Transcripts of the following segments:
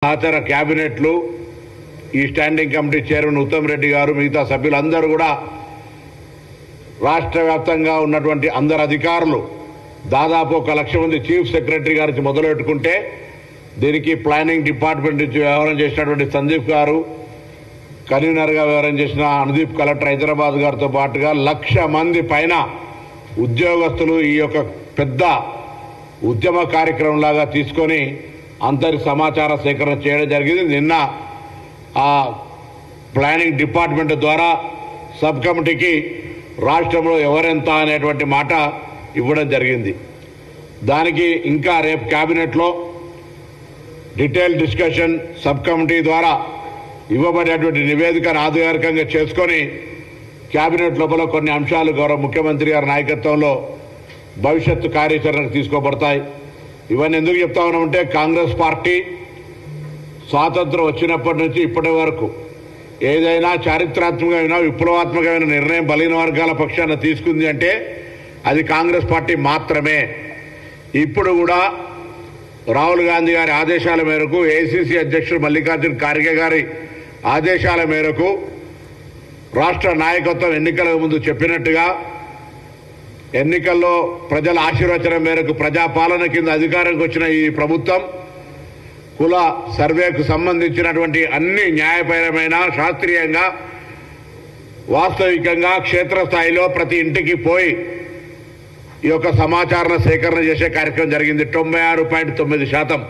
సహచర క్యాబినెట్లు ఈ standing committee chairman Uttam Reddy గారు మిగతా సభ్యులందరూ కూడా రాష్ట్ర వ్యాప్తంగా ఉన్నటువంటి అందరు అధికారులు దాదాపు 1 లక్ష మంది చీఫ్ సెక్రటరీ గారికి మొదలుపెట్టుకుంటే దీనికి ప్లానింగ్ డిపార్ట్మెంట్ నుంచి వ్యవహారం చేసినటువంటి సందీప్ గారు, కన్వీనర్గా వ్యవహారం చేసిన అనుదీప్ కలెక్టర్ హైదరాబాద్ గారితో పాటుగా 1 లక్ష మంది పైన ఉద్యోగస్తులు ఈ యొక్క పెద్ద ఉద్యమ కార్యక్రమం లాగా తీసుకొని అంతరి సమాచార సేకరణ చేయడం జరిగింది. నిన్న ఆ ప్లానింగ్ డిపార్ట్మెంట్ ద్వారా సబ్ కమిటీకి రాష్ట్రంలో ఎవరెంత అనేటువంటి మాట ఇవ్వడం జరిగింది. దానికి ఇంకా రేపు క్యాబినెట్లో డీటెయిల్ డిస్కషన్ సబ్ కమిటీ ద్వారా ఇవ్వబడేటువంటి నివేదికను ఆధారికంగా చేసుకొని క్యాబినెట్ లోపల కొన్ని అంశాలు గౌరవ ముఖ్యమంత్రి గారి నాయకత్వంలో భవిష్యత్తు కార్యాచరణకు తీసుకోబడతాయి. ఇవన్నీ ఎందుకు చెప్తా ఉన్నామంటే కాంగ్రెస్ పార్టీ స్వాతంత్రం వచ్చినప్పటి నుంచి ఇప్పటి వరకు ఏదైనా చారిత్రాత్మకమైన విప్లవాత్మకమైన నిర్ణయం బలహీన వర్గాల పక్షాన తీసుకుంది అంటే అది కాంగ్రెస్ పార్టీ మాత్రమే. ఇప్పుడు కూడా రాహుల్ గాంధీ గారి ఆదేశాల మేరకు, ఏఐసీసీ అధ్యక్షుడు మల్లికార్జున ఖార్గే గారి ఆదేశాల మేరకు రాష్ట్ర నాయకత్వం ఎన్నికల ముందు చెప్పినట్టుగా ఎన్నికల్లో ప్రజల ఆశీర్వచనం మేరకు ప్రజాపాలన కింద అధికారంకి వచ్చిన ఈ ప్రభుత్వం కుల సర్వేకు సంబంధించినటువంటి అన్ని న్యాయపరమైన, శాస్త్రీయంగా, వాస్తవికంగా క్షేత్రస్థాయిలో ప్రతి ఇంటికి పోయి ఈ యొక్క సమాచార సేకరణ చేసే కార్యక్రమం జరిగింది. 96.9%.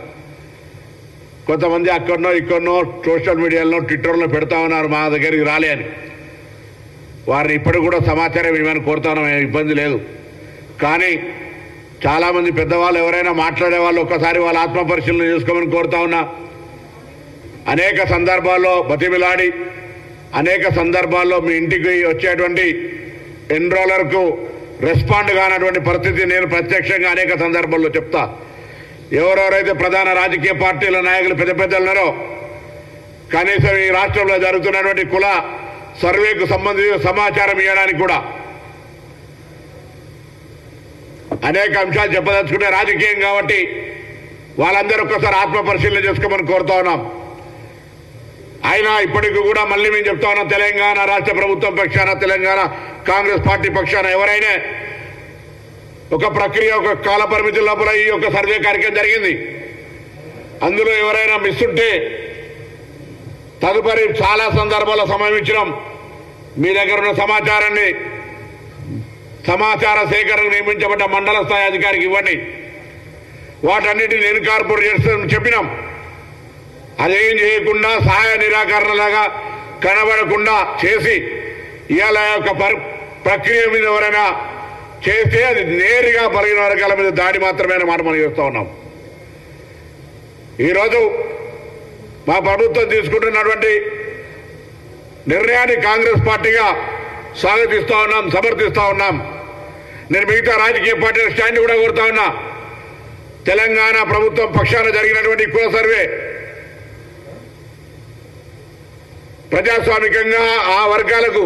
కొంతమంది అక్కడనో ఇక్కడనో సోషల్ మీడియాలో, ట్విట్టర్లో పెడతా ఉన్నారు మా దగ్గరికి రాలే అని. వారిని ఇప్పటికి కూడా సమాచారం ఇవ్వమని కోరుతాను, ఇబ్బంది లేదు. కానీ చాలామంది పెద్దవాళ్ళు ఎవరైనా మాట్లాడే వాళ్ళు ఒక్కసారి వాళ్ళ ఆత్మ పరిశీలన చేసుకోమని కోరుతా ఉన్నా. అనేక సందర్భాల్లో బతిమిలాడి, అనేక సందర్భాల్లో మీ ఇంటికి వచ్చేటువంటి ఎన్రోలర్కు రెస్పాండ్ కానటువంటి పరిస్థితి నేను ప్రత్యక్షంగా అనేక సందర్భాల్లో చెప్తా. ఎవరెవరైతే ప్రధాన రాజకీయ పార్టీల నాయకులు పెద్ద పెద్దలు ఉన్నారో కనీసం ఈ రాష్ట్రంలో జరుగుతున్నటువంటి కుల సర్వేకు సంబంధించిన సమాచారం ఇవ్వడానికి కూడా అనేక అంశాలు చెప్పదలుచుకునే రాజకీయం కాబట్టి వాళ్ళందరూ ఒక్కసారి ఆత్మ పరిశీలన చేసుకోమని కోరుతా ఉన్నాం. అయినా ఇప్పటికీ కూడా మళ్ళీ మేము చెప్తా ఉన్నాం, తెలంగాణ రాష్ట్ర ప్రభుత్వం పక్షాన, తెలంగాణ కాంగ్రెస్ పార్టీ పక్షాన ఎవరైనా ఒక ప్రక్రియ, ఒక కాల పరిమితి లోపల ఈ యొక్క సర్వే కార్యక్రమం జరిగింది. అందులో ఎవరైనా మిస్ ఉంటే తదుపరి చాలా సందర్భాల్లో సమయం ఇచ్చినాం. మీ దగ్గర ఉన్న సమాచారాన్ని సమాచార సేకరణకు నియమించబడ్డ మండల స్థాయి అధికారికి ఇవ్వండి. వాటన్నిటిని ఇన్కార్పొరేట్ చేస్తామని చెప్పినాం. అదేం చేయకుండా సహాయ నిరాకరణలాగా కనబడకుండా చేసి ఇవాళ యొక్క ప్రక్రియ మీద ఎవరైనా చేస్తే అది నేరుగా బలహీన వర్గాల మీద దాడి మాత్రమే మాట మనం చేస్తూ ఉన్నాం. ఈరోజు మా ప్రభుత్వం తీసుకుంటున్నటువంటి నిర్ణయాన్ని కాంగ్రెస్ పార్టీగా స్వాగతిస్తూ ఉన్నాం, సమర్థిస్తూ ఉన్నాం. నేను మిగతా రాజకీయ పార్టీల స్టాండ్ కూడా కోరుతా ఉన్నా. తెలంగాణ ప్రభుత్వం పక్షాన జరిగినటువంటి కుల సర్వే ప్రజాస్వామికంగా ఆ వర్గాలకు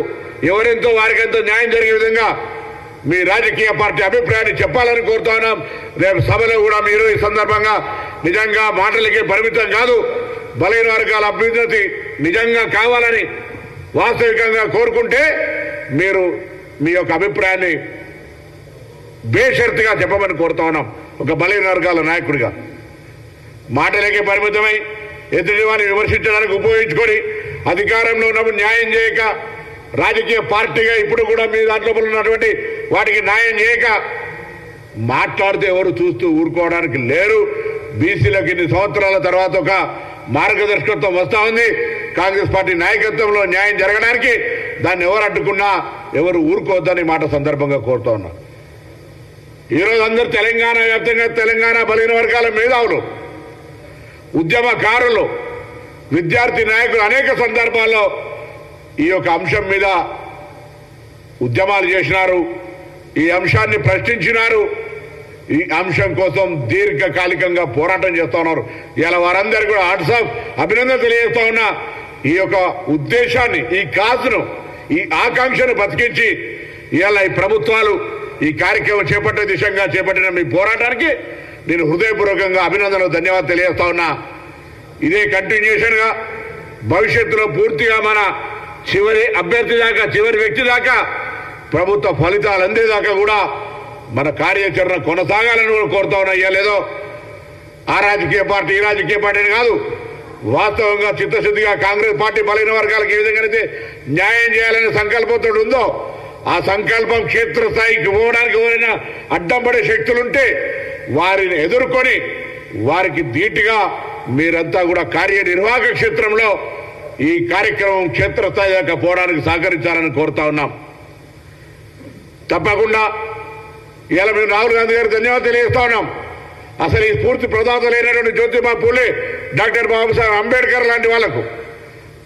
ఎవరెంతో వారికెంతో న్యాయం జరిగే విధంగా మీ రాజకీయ పార్టీ అభిప్రాయాన్ని చెప్పాలని కోరుతా ఉన్నాం. రేపు సభలో కూడా మీరు ఈ సందర్భంగా నిజంగా మాటలకే పరిమితం కాదు, బలహీన వర్గాల అభ్యున్నతి నిజంగా కావాలని వాస్తవికంగా కోరుకుంటే మీరు మీ యొక్క అభిప్రాయాన్ని బేషరతుగా చెప్పమని కోరుతా ఉన్నాం. ఒక బలహీన వర్గాల నాయకుడిగా మాటలకే పరిమితమై ఎదుటి వారిని విమర్శించడానికి ఉపయోగించుకొని అధికారంలో ఉన్నప్పుడు న్యాయం చేయక, రాజకీయ పార్టీగా ఇప్పుడు కూడా మీ దాంట్లో ఉన్నటువంటి వాటికి న్యాయం చేయక మాట్లాడితే ఎవరు చూస్తూ ఊరుకోవడానికి లేరు. బీసీలకు ఇన్ని సంవత్సరాల తర్వాత ఒక మార్గదర్శకత్వం వస్తూ ఉంది. కాంగ్రెస్ పార్టీ నాయకత్వంలో న్యాయం జరగడానికి దాన్ని ఎవరు అడ్డుకున్నా ఎవరు ఊరుకోవద్దని మాట సందర్భంగా కోరుతా ఉన్నా. ఈరోజు అందరూ తెలంగాణ వ్యాప్తంగా తెలంగాణ బలహీన వర్గాల మేధావులు, ఉద్యమకారులు, విద్యార్థి నాయకులు అనేక సందర్భాల్లో ఈ యొక్క అంశం మీద ఉద్యమాలు చేసినారు, ఈ అంశాన్ని ప్రశ్నించినారు, ఈ అంశం కోసం దీర్ఘకాలికంగా పోరాటం చేస్తూ ఉన్నారు. ఇలా వారందరూ కూడా వాట్సాప్ అభినందన తెలియజేస్తా ఉన్నా. ఈ యొక్క ఉద్దేశాన్ని, ఈ కాసును, ఈ ఆకాంక్షను బతికించి ఇవాళ ఈ ప్రభుత్వాలు ఈ కార్యక్రమం చేపట్టే దిశగా చేపట్టిన మీ పోరాటానికి నేను హృదయపూర్వకంగా అభినందనలు ధన్యవాదాలు తెలియజేస్తా ఉన్నా. ఇదే కంటిన్యూషన్ గా భవిష్యత్తులో పూర్తిగా మన చివరి అభ్యర్థి దాకా చివరి వ్యక్తి దాకా ప్రభుత్వ ఫలితాలు అందేదాకా కూడా మన కార్యాచరణ కొనసాగాలని కూడా కోరుతా ఉన్నా. లేదో ఆ రాజకీయ పార్టీ ఈ రాజకీయ పార్టీ అని కాదు, వాస్తవంగా చిత్తశుద్ధిగా కాంగ్రెస్ పార్టీ బలైన వర్గాలకు ఏ విధంగానైతే న్యాయం చేయాలనే సంకల్పంతో ఉందో ఆ సంకల్పం క్షేత్రస్థాయికి పోవడానికి ఎవరైనా అడ్డం పడే శక్తులుంటే వారిని ఎదుర్కొని వారికి ధీటుగా మీరంతా కూడా కార్యనిర్వాహక క్షేత్రంలో ఈ కార్యక్రమం క్షేత్రస్థాయి దాకా పోవడానికి సహకరించాలని కోరుతా ఉన్నాం. తప్పకుండా ఇలా మేము రాహుల్ గాంధీ గారికి ధన్యవాదాలు తెలియజేస్తా ఉన్నాం. అసలు ఈ స్ఫూర్తి ప్రదాతలైనటువంటి జ్యోతిబా పూలే, డాక్టర్ బాబాసాహెబ్ అంబేద్కర్ లాంటి వాళ్లకు,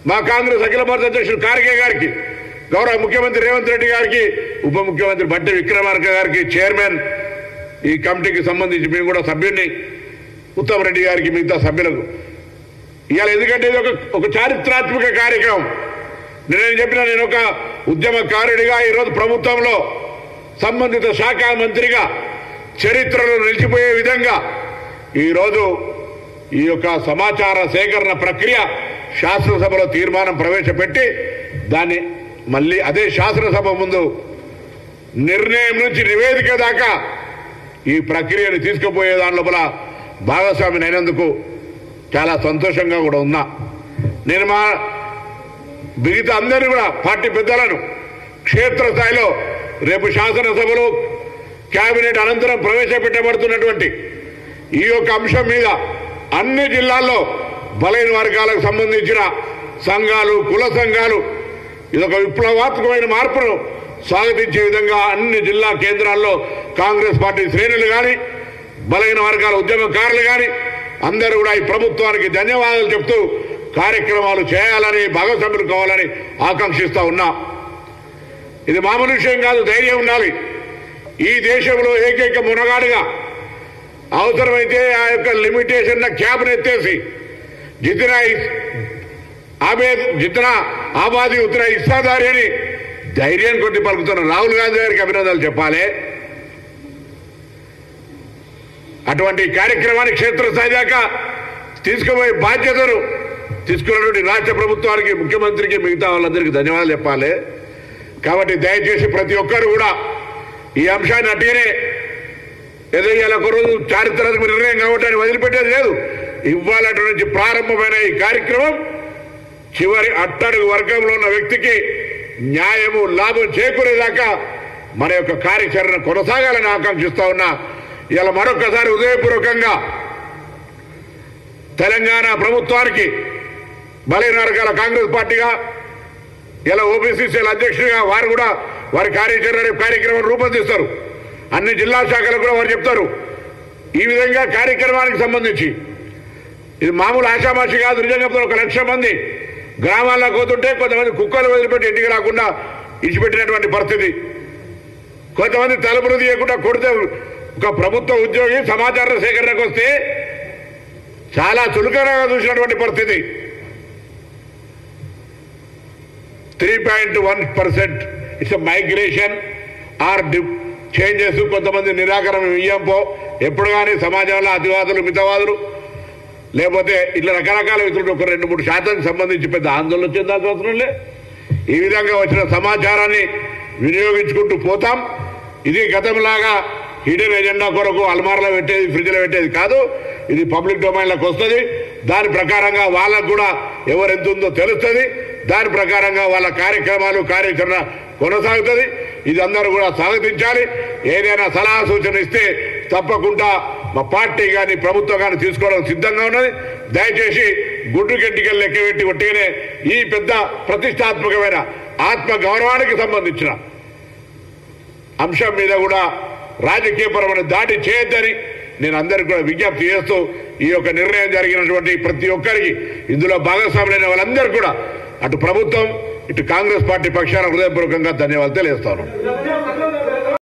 మా కాంగ్రెస్ అఖిల భారత అధ్యక్షుడు ఖార్గే గారికి, గౌరవ ముఖ్యమంత్రి రేవంత్ రెడ్డి గారికి, ఉప ముఖ్యమంత్రి భట్టి విక్రమార్క గారికి, చైర్మన్ ఈ కమిటీకి సంబంధించి మేము కూడా సభ్యుడిని, ఉత్తమ్ రెడ్డి గారికి, మిగతా సభ్యులకు ఇవాళ ఎందుకంటే ఇది ఒక చారిత్రాత్మక కార్యక్రమం. నేను చెప్పిన నేను ఒక ఉద్యమకారుడిగా ఈరోజు ప్రభుత్వంలో సంబంధిత శాఖ మంత్రిగా చరిత్రలో నిలిచిపోయే విధంగా ఈరోజు ఈ యొక్క సమాచార సేకరణ ప్రక్రియ శాసనసభలో తీర్మానం ప్రవేశపెట్టి దాన్ని మళ్ళీ అదే శాసనసభ ముందు నిర్ణయం నుంచి నివేదిక దాకా ఈ ప్రక్రియను తీసుకుపోయే దాని లోపల భాగస్వామిని అయినందుకు చాలా సంతోషంగా కూడా ఉన్నా. నేను మా మిగతా అందరినీ కూడా పార్టీ పెద్దలను క్షేత్రస్థాయిలో రేపు శాసనసభలో కేబినెట్ అనంతరం ప్రవేశపెట్టబడుతున్నటువంటి ఈ యొక్క అంశం మీద అన్ని జిల్లాల్లో బలైన వర్గాలకు సంబంధించిన సంఘాలు, కుల సంఘాలు ఇదొక విప్లవాత్మకమైన మార్పును స్వాగతించే విధంగా అన్ని జిల్లా కేంద్రాల్లో కాంగ్రెస్ పార్టీ శ్రేణులు కానీ బలైన వర్గాల ఉద్యమకారులు కానీ అందరూ కూడా ఈ ప్రభుత్వానికి ధన్యవాదాలు చెప్తూ కార్యక్రమాలు చేయాలని, భాగస్వాములు కావాలని ఆకాంక్షిస్తా ఉన్నా. ఇది మామూలు విషయం కాదు, ధైర్యం ఉండాలి. ఈ దేశంలో ఏకైక మునగాడుగా అవసరమైతే ఆ యొక్క లిమిటేషన్ క్యాబ్ను ఎత్తేసి జితనా ఆబాదీ ఉత్తర ఇస్తాదారి అని ధైర్యం కొద్ది పలుకుతున్న రాహుల్ గాంధీ గారికి అభినందనలు చెప్పాలి. అటువంటి కార్యక్రమాన్ని క్షేత్రస్థాయి దాకా తీసుకుపోయే బాధ్యతను తీసుకున్నటువంటి రాష్ట్ర ప్రభుత్వానికి, ముఖ్యమంత్రికి, మిగతా వాళ్ళందరికీ ధన్యవాదాలు చెప్పాలి. కాబట్టి దయచేసి ప్రతి ఒక్కరు కూడా ఈ అంశాన్ని అట్టినే ఏదో ఇవాళ ఒక రోజు చారిత్రాత్మక నిర్ణయం కావటాన్ని వదిలిపెట్టేది లేదు. ఇవ్వాలటి నుంచి ప్రారంభమైన ఈ కార్యక్రమం చివరి అట్టడుగు వర్గంలో ఉన్న వ్యక్తికి న్యాయము, లాభం చేకూరేదాకా మన యొక్క కార్యాచరణ కొనసాగాలని ఆకాంక్షిస్తా ఉన్నా. ఇలా మరొకసారి హృదయపూర్వకంగా తెలంగాణ ప్రభుత్వానికి బలైన వర్గాల కాంగ్రెస్ పార్టీగా ఇలా ఓబీసీసీల అధ్యక్షుడిగా వారు కూడా వారి కార్యక్రమం రూపొందిస్తారు. అన్ని జిల్లా శాఖలకు కూడా వారు చెప్తారు. ఈ విధంగా కార్యక్రమానికి సంబంధించి ఇది మామూలు ఆషామాషి కాదు. నిజంగా 1,00,000 మంది గ్రామాల్లో పోతుంటే కొంతమంది కుక్కలు వదిలిపెట్టి ఇంటికి రాకుండా ఇచ్చిపెట్టినటువంటి పరిస్థితి, కొంతమంది తలుపులు తీయకుండా కొడితే ఒక ప్రభుత్వ ఉద్యోగి సమాచార సేకరణకు వస్తే చాలా చులకనగా చూసినటువంటి పరిస్థితి. 3.1% ఇట్స్ మైగ్రేషన్ ఆర్ చేంజెస్. కొంతమంది నిరాకరణ ఇయ్యంపో ఎప్పుడు కానీ సమాజంలో అతివాదులు, మితవాదులు, లేకపోతే ఇట్లా రకరకాల వ్యక్తులు ఒక 2-3% సంబంధించి పెద్ద ఆందోళన చెందాల్సిన అవసరం లే. ఈ విధంగా వచ్చిన సమాచారాన్ని వినియోగించుకుంటూ పోతాం. ఇది గతంలాగా హిడెన్ ఎజెండా కొరకు అల్మార్లో పెట్టేది, ఫ్రిడ్జ్లో పెట్టేది కాదు. ఇది పబ్లిక్ డొమైన్లోకి వస్తుంది. దాని ప్రకారంగా వాళ్ళకు కూడా ఎవరు ఎంత ఉందో తెలుస్తుంది. దాని ప్రకారంగా వాళ్ళ కార్యక్రమాలు, కార్యాచరణ కొనసాగుతుంది. ఇది అందరూ కూడా స్వాగతించాలి. ఏదైనా సలహా సూచన ఇస్తే తప్పకుండా మా పార్టీ కానీ ప్రభుత్వం కానీ తీసుకోవడం సిద్ధంగా ఉన్నది. దయచేసి గుడ్డు గట్టికలు లెక్కబెట్టి ఒట్టిగానే ఈ పెద్ద ప్రతిష్టాత్మకమైన ఆత్మ గౌరవానికి సంబంధించిన అంశం మీద కూడా రాజకీయపరమైన దాడి చేయొద్దని నేను అందరికీ కూడా విజ్ఞప్తి చేస్తూ ఈ యొక్క నిర్ణయం జరిగినటువంటి ప్రతి ఒక్కరికి, ఇందులో భాగస్వాములైన వాళ్ళందరూ కూడా అటు ప్రభుత్వం, ఇటు కాంగ్రెస్ పార్టీ పక్షాన హృదయపూర్వకంగా ధన్యవాదాలు తెలియజేస్తాను.